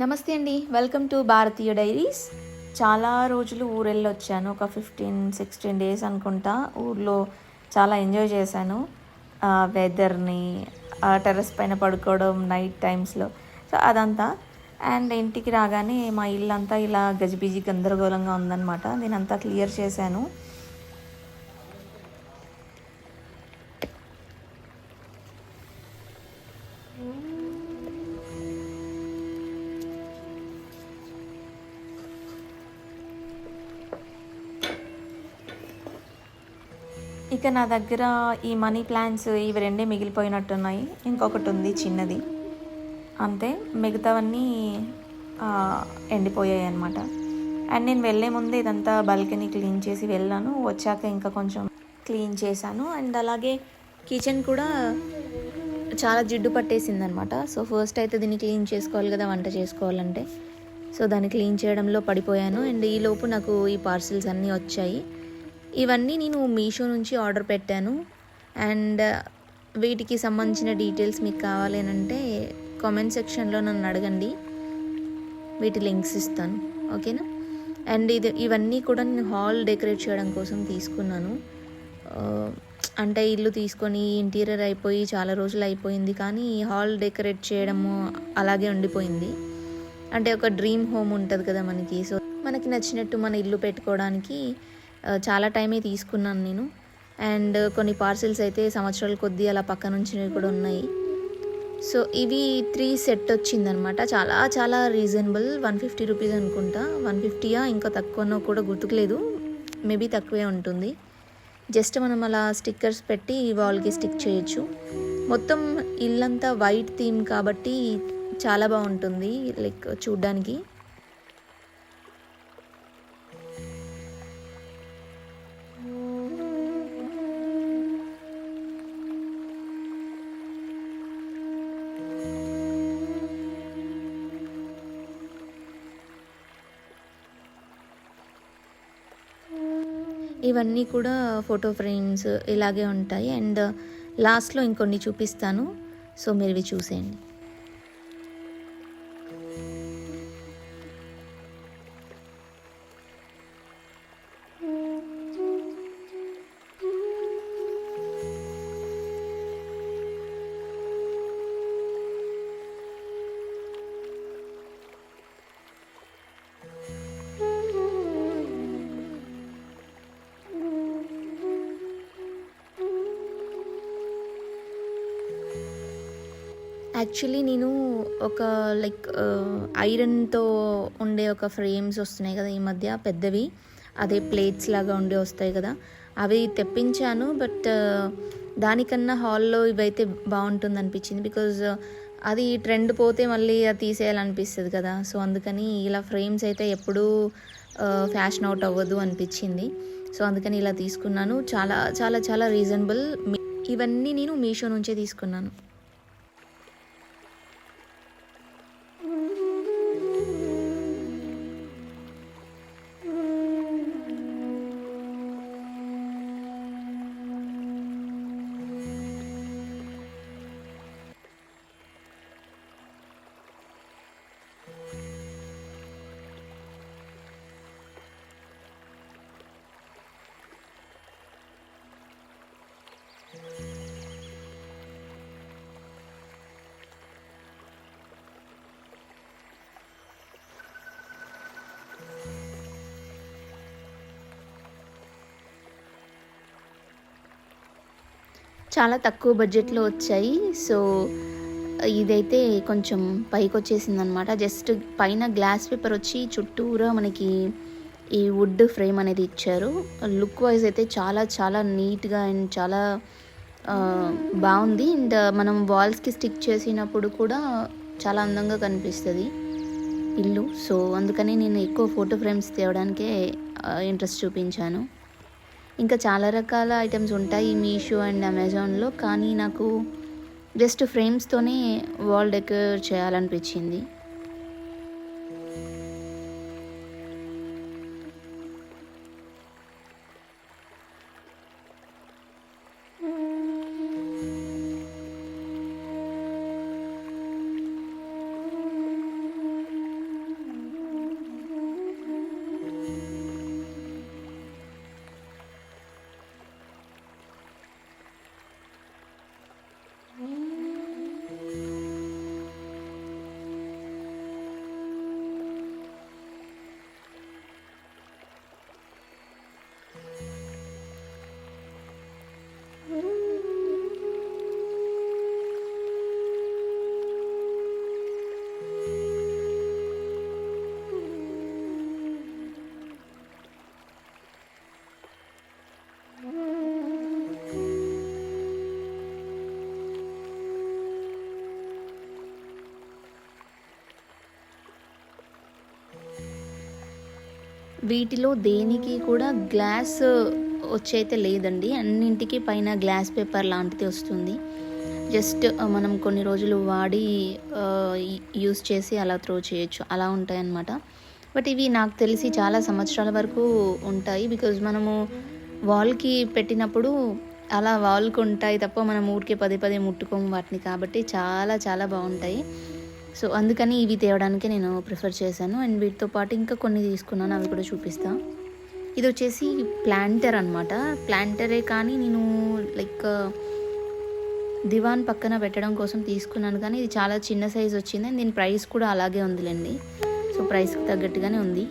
నమస్తే అండి. Welcome to Bharatiya diaries. చాలా రోజులు ఊరెళ్ళొచ్చాను. ఒక 16 డేస్ అనుకుంటా. ఊర్లో చాలా ఎంజాయ్ చేశాను. వెదర్‌ని, టెర్రస్ పైన పడుకోవడం నైట్ టైమ్స్‌లో. సో, అదంతా. అండ్ ఇంటికి రాగానే మా ఇల్లంతా ఇలా గజిబిజి గందరగోళంగా ఉందనమాట. నేనంతా క్లియర్ చేశాను. ఇక నా దగ్గర ఈ మనీ ప్లాంట్స్ ఇవి రెండే మిగిలిపోయినట్టున్నాయి. ఇంకొకటి ఉంది చిన్నది. అంతే. మిగతావన్నీ ఎండిపోయాయి అనమాట. అండ్ నేను వెళ్ళే ముందే ఇదంతా బాల్కనీ క్లీన్ చేసి వెళ్ళాను. వచ్చాక ఇంకా కొంచెం క్లీన్ చేశాను. అండ్ అలాగే కిచెన్ కూడా చాలా జిడ్డు పట్టేసిందనమాట. సో ఫస్ట్ అయితే దీన్ని క్లీన్ చేసుకోవాలి కదా వంట చేసుకోవాలంటే. సో దాన్ని క్లీన్ చేయడంలో పడిపోయాను. అండ్ ఈలోపు నాకు ఈ పార్సిల్స్ అన్నీ వచ్చాయి. ఇవన్నీ నేను మీషో నుంచి ఆర్డర్ పెట్టాను. అండ్ వీటికి సంబంధించిన డీటెయిల్స్ మీకు కావాలి అంటే కామెంట్ సెక్షన్లో నన్ను అడగండి, వీటి లింక్స్ ఇస్తాను. ఓకేనా? అండ్ ఇవన్నీ కూడా నేను హాల్ డెకరేట్ చేయడం కోసం తీసుకున్నాను. అంటే ఇల్లు తీసుకొని ఇంటీరియర్ అయిపోయి చాలా రోజులు అయిపోయింది, కానీ హాల్ డెకరేట్ చేయడము అలాగే ఉండిపోయింది. అంటే ఒక డ్రీమ్ హోమ్ ఉంటుంది కదా మనకి. సో మనకి నచ్చినట్టు మన ఇల్లు పెట్టుకోవడానికి చాలా టైమే తీసుకున్నాను నేను. అండ్ కొన్ని పార్సిల్స్ అయితే సంవత్సరాల కొద్దీ అలా పక్క నుంచి కూడా ఉన్నాయి. సో ఇవి 3 సెట్ వచ్చిందనమాట. చాలా చాలా రీజనబుల్. 150 రూపీస్ అనుకుంటా. 150యా ఇంకా తక్కువనో కూడా గుర్తుకులేదు. మేబీ తక్కువే ఉంటుంది. జస్ట్ మనం అలా స్టిక్కర్స్ పెట్టి వాల్కి స్టిక్ చేయొచ్చు. మొత్తం ఇల్లంతా వైట్ థీమ్ కాబట్టి చాలా బాగుంటుంది లైక్ చూడ్డానికి. ఇవన్నీ కూడా ఫోటో ఫ్రేమ్స్ ఇలాగే ఉంటాయి. అండ్ లాస్ట్లో ఇంకొన్ని చూపిస్తాను. సో మీరు ఇవి చూసేయండి. యాక్చువల్లీ నేను ఒక లైక్ ఐరన్తో ఉండే ఒక ఫ్రేమ్స్ వస్తున్నాయి కదా ఈ మధ్య పెద్దవి, అదే ప్లేట్స్ లాగా ఉండే వస్తాయి కదా, అవి తెప్పించాను. బట్ దానికన్నా హాల్లో ఇవైతే బాగుంటుంది అనిపించింది. బికాజ్ అది ట్రెండ్ పోతే మళ్ళీ అది తీసేయాలనిపిస్తుంది కదా. సో అందుకని ఇలా ఫ్రేమ్స్ అయితే ఎప్పుడూ ఫ్యాషన్ అవుట్ అవ్వదు అనిపించింది. సో అందుకని ఇలా తీసుకున్నాను. చాలా చాలా చాలా రీజనబుల్. ఇవన్నీ నేను మీషో నుంచే తీసుకున్నాను. చాలా తక్కువ బడ్జెట్లో వచ్చాయి. సో ఇదైతే కొంచెం పైకి వచ్చేసింది అనమాట. జస్ట్ పైన గ్లాస్ పేపర్ వచ్చి చుట్టూరా మనకి ఈ వుడ్ ఫ్రేమ్ అనేది ఇచ్చారు. లుక్ వైజ్ అయితే చాలా చాలా నీట్గా అండ్ చాలా బాగుంది. అండ్ మనం వాల్స్కి స్టిక్ చేసినప్పుడు కూడా చాలా అందంగా కనిపిస్తుంది ఇల్లు. సో అందుకని నేను ఎక్కువ ఫోటో ఫ్రేమ్స్ తేవడానికే ఇంట్రెస్ట్ చూపించాను. ఇంకా చాలా రకాల ఐటమ్స్ ఉంటాయి మీషో అండ్ అమెజాన్లో, కానీ నాకు జస్ట్ ఫ్రేమ్స్తోనే వాల్ డెకర్ చేయాలనిపించింది. వీటిలో దేనికి కూడా గ్లాస్ వచ్చైతే లేదండి. అన్నింటికి పైన గ్లాస్ పేపర్ లాంటిది వస్తుంది. జస్ట్ మనం కొన్ని రోజులు వాడి యూస్ చేసి అలా త్రో చేయొచ్చు, అలా ఉంటాయన్నమాట. బట్ ఇవి నాకు తెలిసి చాలా సంవత్సరాల వరకు ఉంటాయి. బికాజ్ మనము వాల్కి పెట్టినప్పుడు అలా వాల్కి ఉంటాయి తప్ప మనం ఊరికే పదే పదే ముట్టుకోము వాటిని. కాబట్టి చాలా చాలా బాగుంటాయి. సో అందుకని ఇవి తేవడానికి నేను ప్రిఫర్ చేశాను. అండ్ వీటితో పాటు ఇంకా కొన్ని తీసుకున్నాను, అవి కూడా చూపిస్తాను. ఇది వచ్చేసి ప్లాంటర్ అనమాట. ప్లాంటరే కానీ నేను లైక్ దివాన్ పక్కన పెట్టడం కోసం తీసుకున్నాను, కానీ ఇది చాలా చిన్న సైజ్ వచ్చింది. దీని ప్రైస్ కూడా అలాగే ఉందిలేండి. సో ప్రైస్కి తగ్గట్టుగానే ఉంది.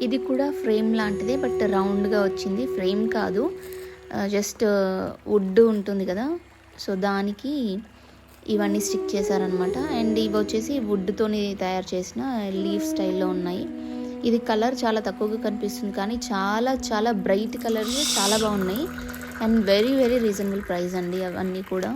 ఇది కూడా ఫ్రేమ్ లాంటిదే, బట్ రౌండ్గా వచ్చింది. ఫ్రేమ్ కాదు, జస్ట్ వుడ్ ఉంటుంది కదా, సో దానికి ఇవన్నీ స్టిక్ చేశారనమాట. అండ్ ఇవి వచ్చేసి వుడ్తోని తయారు చేసిన లీఫ్ స్టైల్లో ఉన్నాయి. ఇది కలర్ చాలా తక్కువగా కనిపిస్తుంది, కానీ చాలా చాలా బ్రైట్ కలర్స్, చాలా బాగున్నాయి. And very very reasonable price అండి అవన్నీ కూడా.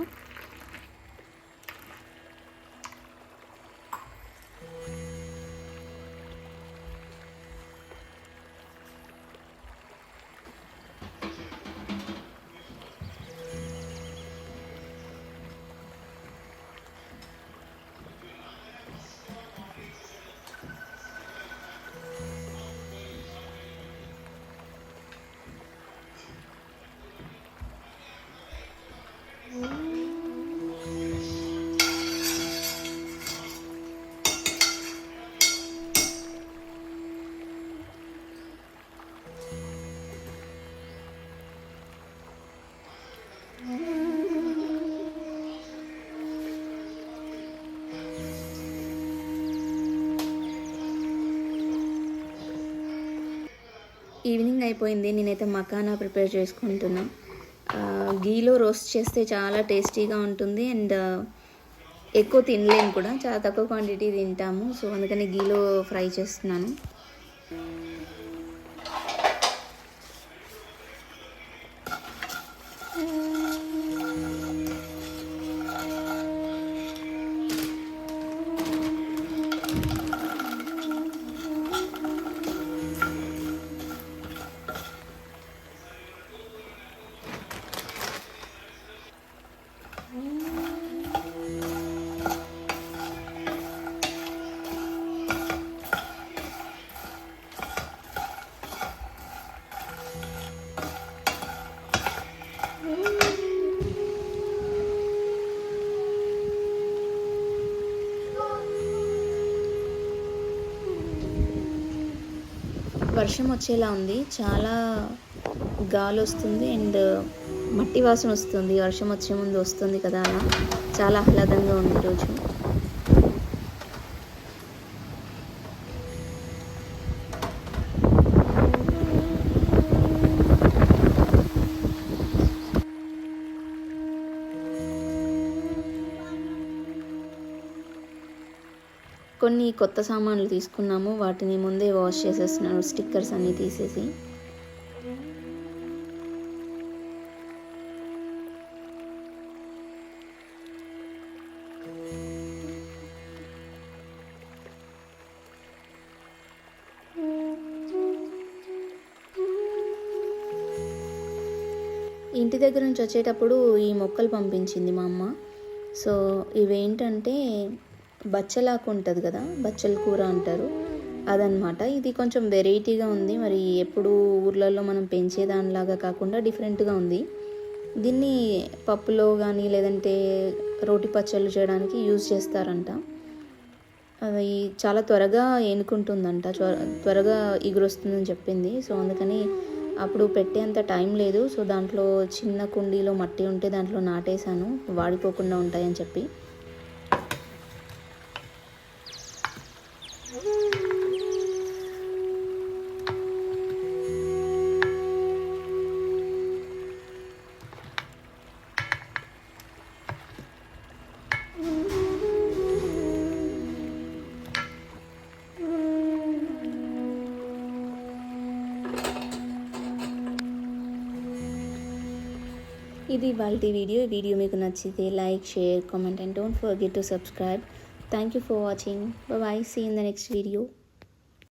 ఈవినింగ్ అయిపోయింది, నేనైతే మకానా ప్రిపేర్ చేసుకుంటున్నా. గీలో రోస్ట్ చేస్తే చాలా టేస్టీగా ఉంటుంది. అండ్ ఎక్కువ తినలేము కూడా, చాలా తక్కువ క్వాంటిటీ తింటాము. సో అందుకని గీలో ఫ్రై చేస్తున్నాను. వర్షం వచ్చేలా ఉంది, చాలా గాలి వస్తుంది అండ్ మట్టి వాసన వస్తుంది. వర్షం వచ్చే ముందు వస్తుంది కదా, అలా చాలా ఆహ్లాదంగా ఉంది ఈరోజు. కొన్ని కొత్త సామాన్లు తీసుకున్నాము, వాటిని ముందే వాష్ చేసేస్తున్నాను, స్టిక్కర్స్ అన్నీ తీసేసి. ఇంటి దగ్గర నుంచి వచ్చేటప్పుడు ఈ మొక్కలు పంపించింది మా అమ్మ. సో ఇవేంటంటే బచ్చలాకు ఉంటుంది కదా, బచ్చల కూర అంటారు, అదనమాట. ఇది కొంచెం వెరైటీగా ఉంది, మరి ఎప్పుడు ఊర్లలో మనం పెంచేదానిలాగా కాకుండా డిఫరెంట్గా ఉంది. దీన్ని పప్పులో కానీ లేదంటే రోటి పచ్చళ్ళు చేయడానికి యూజ్ చేస్తారంట. అది చాలా త్వరగా ఏనుకుంటుందంట, త్వరగా ఎగురొస్తుందని చెప్పింది. సో అందుకని అప్పుడు పెట్టేంత టైం లేదు. సో దాంట్లో చిన్న కుండీలో మట్టి ఉంటే దాంట్లో నాటేశాను, వాడిపోకుండా ఉంటాయని చెప్పి. ఇది ఇవాళ వీడియో. ఈ వీడియో మీకు నచ్చితే like, share, comment and don't forget to subscribe. Thank you for watching. Bye. See in the next video.